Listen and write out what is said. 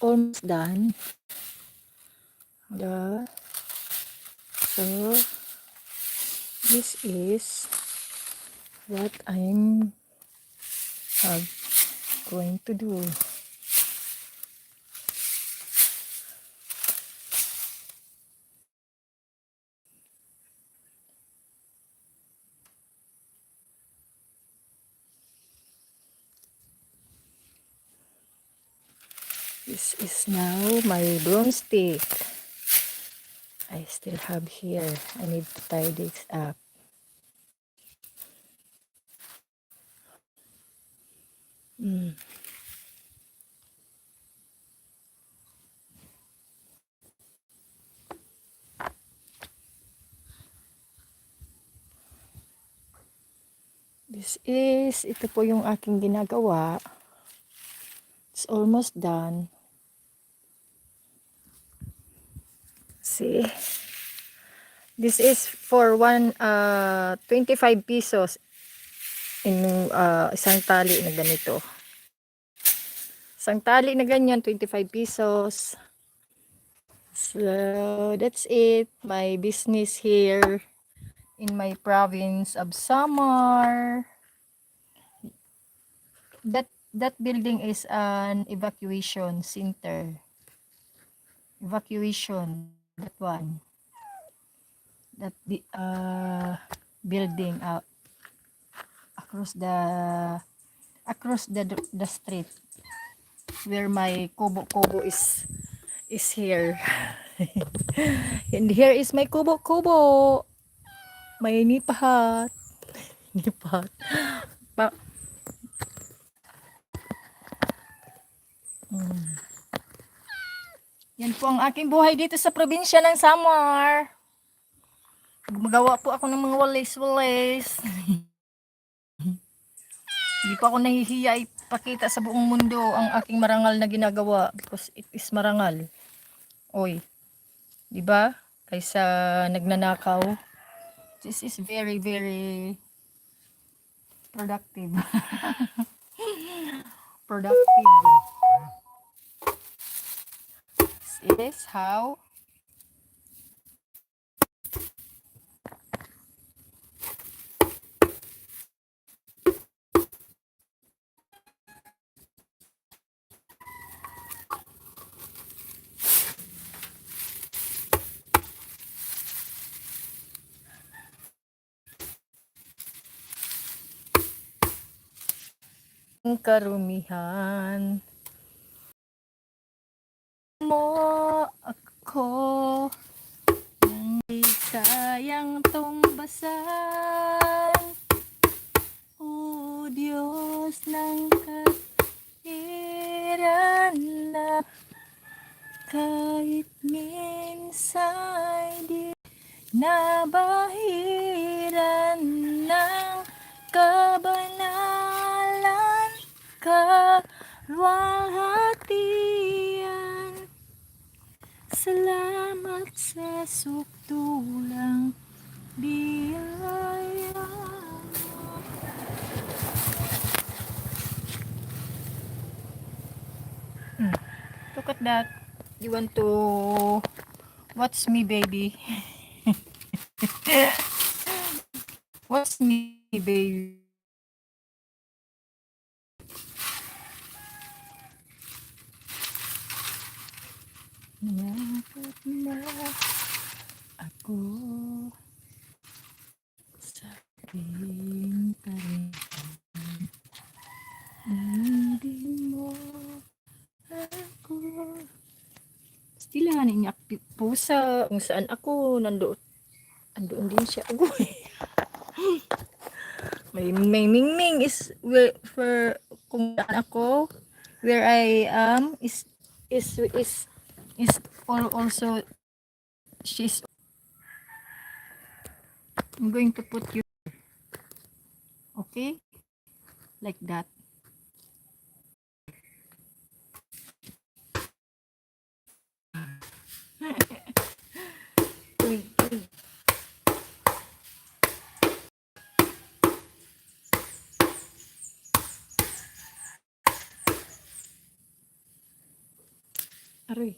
almost done. Yeah. So this is what I'm going to do. This is now my broomstick. I still have here. I need to tie this up. Ito po yung aking ginagawa. It's almost done. See? This is for 25 pesos in isang tali na ganito. Isang tali na ganyan, 25 pesos. So, that's it. My business here in my province of Samar. That building is an evacuation center. Evacuation. That one. That the building across the street where my kubo is here. And here is my kubo. May nipahat. Nipahat. Yan po ang aking buhay dito sa probinsya ng Samar. Gumagawa po ako ng mga walis-walis. Hindi pa ako nahihiya ipakita sa buong mundo ang aking marangal na ginagawa because it is marangal. Oy, di ba? Kaysa nagnanakaw. This is very, very productive. Productive. This is how ang karumihan mo ako hindi kayang tumbasan. O Diyos ng kahiran na kahit minsan di nabahiran ng kabanalan kaluwalhatian. Salamat sa sukdulang biyaya. Look at that. You want to watch me, baby? Watch me, baby. Niyakap na ako sa aking karingan. Hindi mo ako. Stilahanin niya pusa. Kung saan ako, nandoon din siya. May mingming is for kung saan ako. Where I am is also she's. I'm going to put you, okay, like that. Aray.